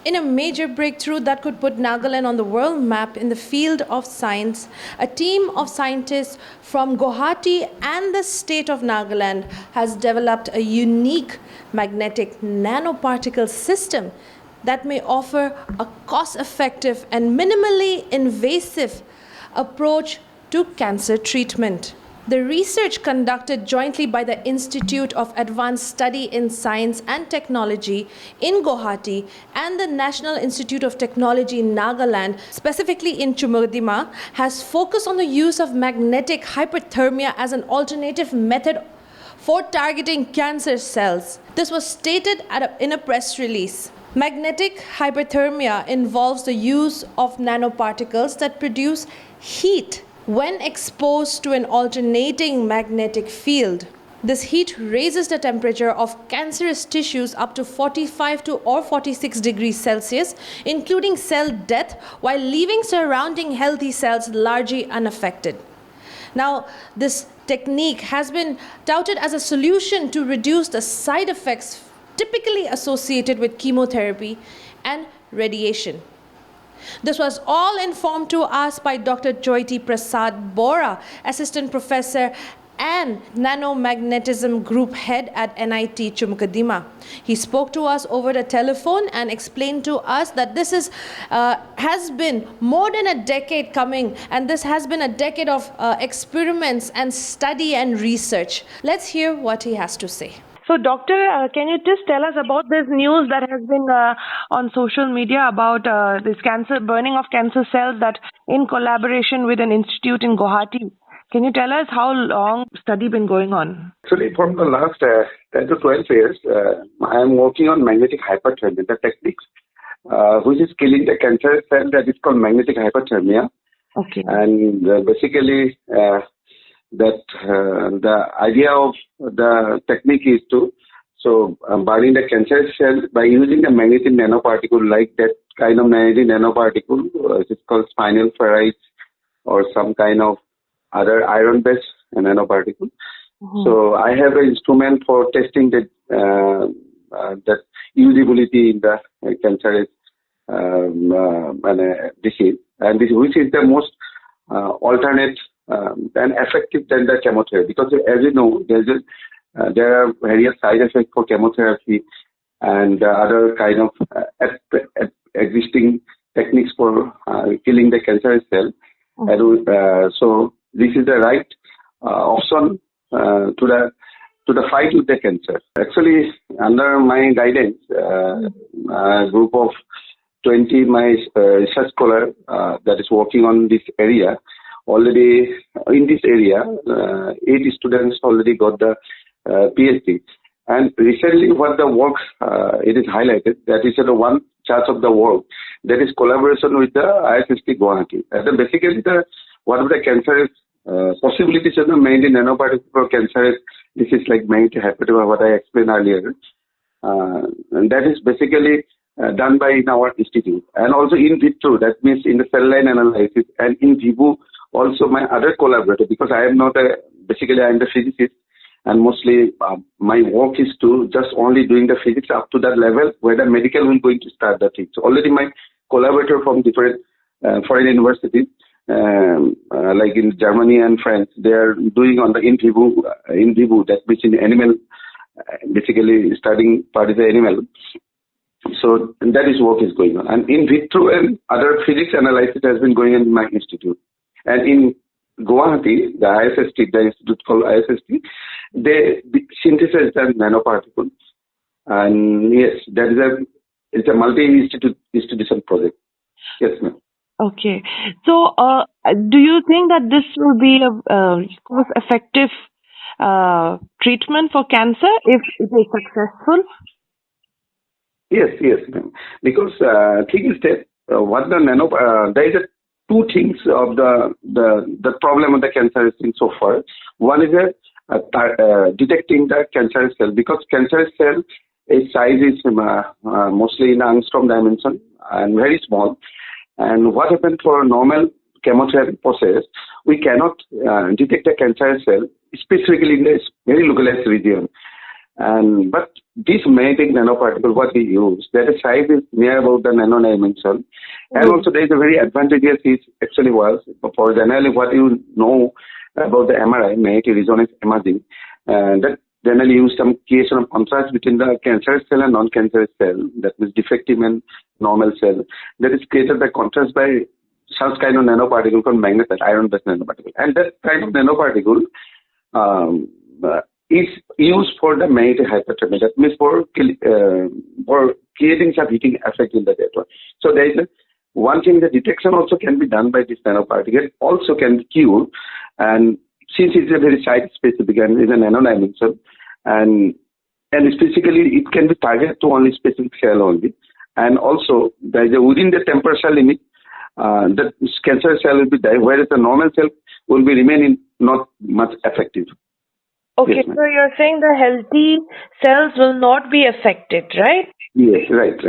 In a major breakthrough that could put Nagaland on the world map in the field of science, a team of scientists from Guwahati and the state of Nagaland has developed a unique magnetic nanoparticle system that may offer a cost-effective and minimally invasive approach to cancer treatment. The research conducted jointly by the Institute of Advanced Study in Science and Technology in Guwahati and the National Institute of Technology in Nagaland, specifically in Chumoukedima, has focused on the use of magnetic hyperthermia as an alternative method for targeting cancer cells. This was stated in a press release. Magnetic hyperthermia involves the use of nanoparticles that produce heat when exposed to an alternating magnetic field. This heat raises the temperature of cancerous tissues up to 45 to or 46 degrees Celsius, including cell death, while leaving surrounding healthy cells largely unaffected. Now, this technique has been touted as a solution to reduce the side effects typically associated with chemotherapy and radiation. This was all informed to us by Dr. Jyoti Prasad Bora, Assistant Professor and Nanomagnetism Group Head at NIT Chumoukedima. He spoke to us over the telephone and explained to us that this has been more than a decade coming, and this has been a decade of experiments and study and research. Let's hear what he has to say. So, Doctor, can you just tell us about this news that has been on social media about this burning of cancer cells that in collaboration with an institute in Guwahati? Can you tell us how long study been going on? Actually, from the last 10 to 12 years, I am working on magnetic hyperthermia, the techniques which is killing the cancer cell, that is called magnetic hyperthermia. Okay. And basically, the idea of the technique is to burning the cancer cell by using a magnetic nanoparticle, like that kind of magnetic nanoparticle, it's called spinel ferrite or some kind of other iron-based nanoparticle. Mm-hmm. So I have an instrument for testing that usability in the cancerous disease, and which is the most alternate and effective than the chemotherapy, because as you know, there are various side effects for chemotherapy and other kind of existing techniques for killing the cancerous cell. Mm-hmm. And so this is the right option to the fight with the cancer. Actually, under my guidance, a group of 20 my research scholars that is working on this area. Already in this area, 8 students already got the PhD. And recently, what the work it is highlighted, that is one charge of the work, that is collaboration with the ISST Guwahati. And basically, one of the cancerous possibilities of the magnetic nanoparticle for cancer this is like magnetic hyperthermia, what I explained earlier. And that is basically done by in our institute. And also in vitro, that means in the cell line analysis, and in vivo, also my other collaborator, because I am not basically I am the physicist, and mostly my work is to just only doing the physics up to that level where the medical will going to start the thing. So already my collaborator from different foreign universities, like in Germany and France, they are doing on the in vivo, that means in animal, basically studying part of the animal. So that is work is going on. And in vitro and other physics analysis has been going on in my institute. And in Guwahati, the institute called ISST, they synthesize the nanoparticle. And yes, it's a multi-institution project. Yes, ma'am. Okay. So, do you think that this will be a cost-effective treatment for cancer if it is successful? Yes, ma'am. Because thing is that what the there is two things of the problem of the cancer thing so far. One is detecting the cancer cell, because cancer cell its size is mostly in angstrom dimension and very small. And what happened for normal chemotherapy process, we cannot detect a cancer cell specifically in this very localized region. But this magnetic nanoparticle, what we use, that the size is near about the nano dimension. And also there is a very advantageous it actually was for generally what you know about the MRI, magnetic resonance imaging, that generally use some creation of contrast between the cancerous cell and non-cancerous cell, that is defective and normal cell, that is created by contrast by such kind of nanoparticle called magnetite, iron-based nanoparticle. And that kind of nanoparticle is used for the magnetic hyperthermia. That means for creating some heating effect in the network. So there is one thing, the detection also can be done by this nanoparticle, also can be cured. And since it's a very site-specific and is a nano dimension, and specifically it can be targeted to only specific cell only. And also there is within the temperature limit, the cancer cell will be die, whereas the normal cell will be remaining not much effective. Okay, Yes, so you're saying the healthy cells will not be affected, right? Yes, right.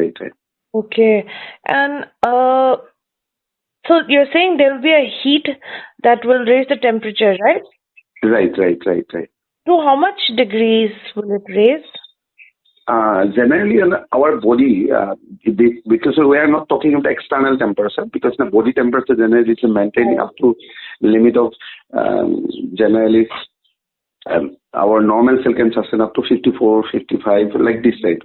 Okay, and so you're saying there will be a heat that will raise the temperature, right? Right. To how much degrees will it raise? Generally, in our body, because we are not talking about external temperature, because the body temperature generally is maintained up to limit of generally our normal cell can sustain up to 54, 55, like this type.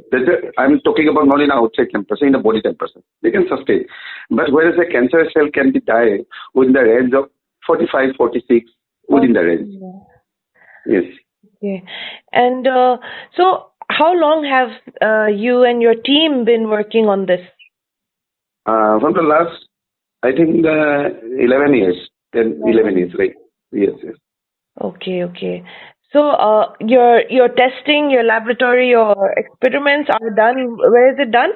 I'm talking about not in outside temperature, in the body temperature. They can sustain. But whereas a cancer cell can be died within the range of 45, 46, within the range. Yes. Okay. And so how long have you and your team been working on this? From the last, I think, 11 years. 10, 11 years, right? Yes. Okay. So your testing, your laboratory, your experiments are done. Where is it done?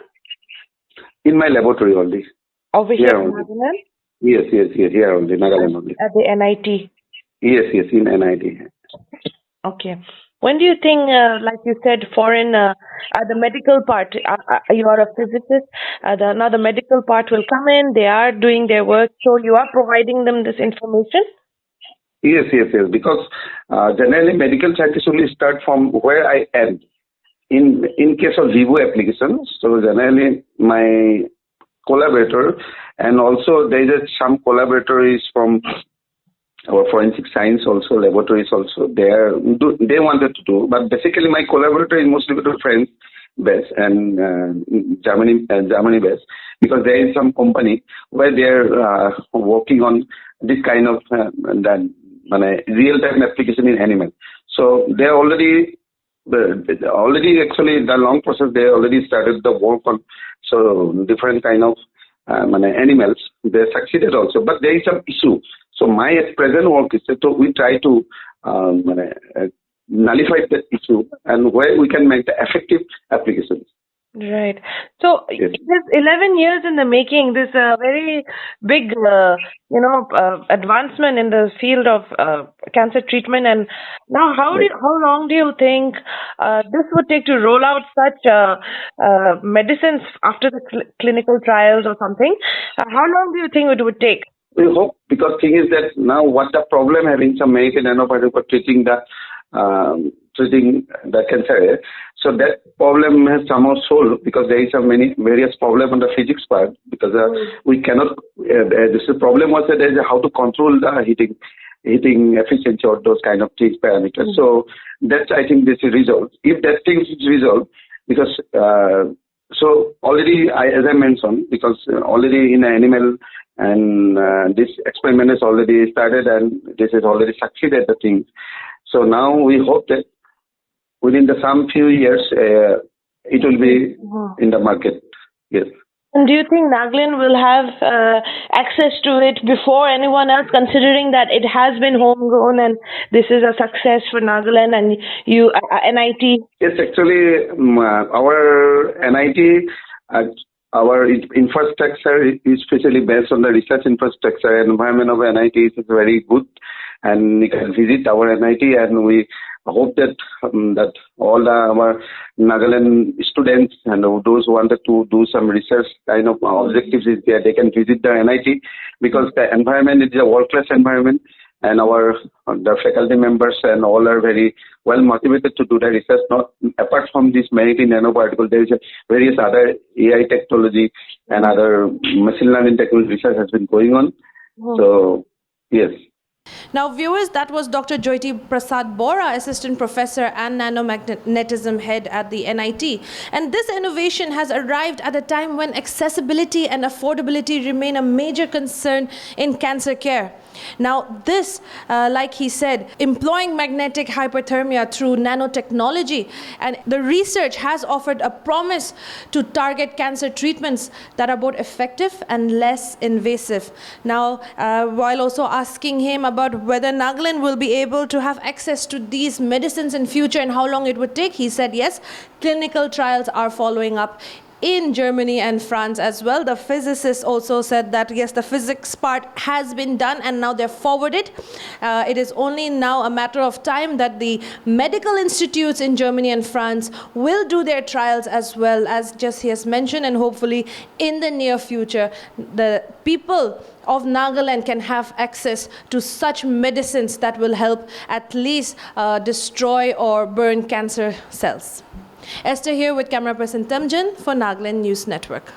In my laboratory only. Over here in only. Nagaland? Yes, here only, Nagaland only. At the NIT? Yes, in NIT. Okay. When do you think, like you said, the medical part, you are a physicist, now the medical part will come in, they are doing their work, so you are providing them this information? Yes, because generally medical scientists only start from where I end. In case of vivo applications, so generally my collaborator, and also there is some collaborators from our forensic science also, laboratories also, they wanted to do, but basically my collaborator is mostly with France based and Germany based, because there is some company where they are working on this kind of real-time application in animal. So they already actually the long process, they already started the work on so different kind of animals. They succeeded also, but there is some issue. So my present work is that we try to nullify that issue and where we can make the effective applications. Right. So Yes. this 11 years in the making, this very big, advancement in the field of cancer treatment. And now, how long do you think this would take to roll out such medicines after the clinical trials or something? How long do you think it would take? We hope, because thing is that now what the problem having some medical nanoparticle for treating the cancer. So that problem has somehow solved, because there is many various problems on the physics part, because we cannot. This problem was that there is how to control the heating efficiency or those kind of things parameters. So that's, I think, this is resolved. If that thing is resolved, because so already as I mentioned, because already in animal and this experiment has already started and this has already succeeded the thing. So now we hope that within some few years it will be in the market. Yes. And do you think Nagaland will have access to it before anyone else, considering that it has been homegrown and this is a success for Nagaland and you, NIT? Yes, actually, our NIT, our infrastructure is especially based on the research infrastructure. Environment of NIT is very good, and you can visit our NIT, and we hope that all our Nagaland students and those who wanted to do some research kind of objectives is there, they can visit the NIT, because the environment is a world-class environment, and our the faculty members and all are very well motivated to do the research. Not apart from this many nanoparticle, there is a various other AI technology and other machine learning technology research has been going on. So yes. Now, viewers, that was Dr. Jyoti Prasad Bora, Assistant Professor and Nanomagnetism Head at the NIT. And this innovation has arrived at a time when accessibility and affordability remain a major concern in cancer care. Now, this, like he said, employing magnetic hyperthermia through nanotechnology, and the research has offered a promise to target cancer treatments that are both effective and less invasive. Now, while also asking him about whether Nagaland will be able to have access to these medicines in future and how long it would take, he said yes, clinical trials are following up in Germany and France as well. The physicist also said that yes, the physics part has been done and now they're forwarded. It is only now a matter of time that the medical institutes in Germany and France will do their trials as well, as just he has mentioned, and hopefully in the near future the people of Nagaland can have access to such medicines that will help at least destroy or burn cancer cells. Esther here with camera person Tamjan for Nagaland News Network.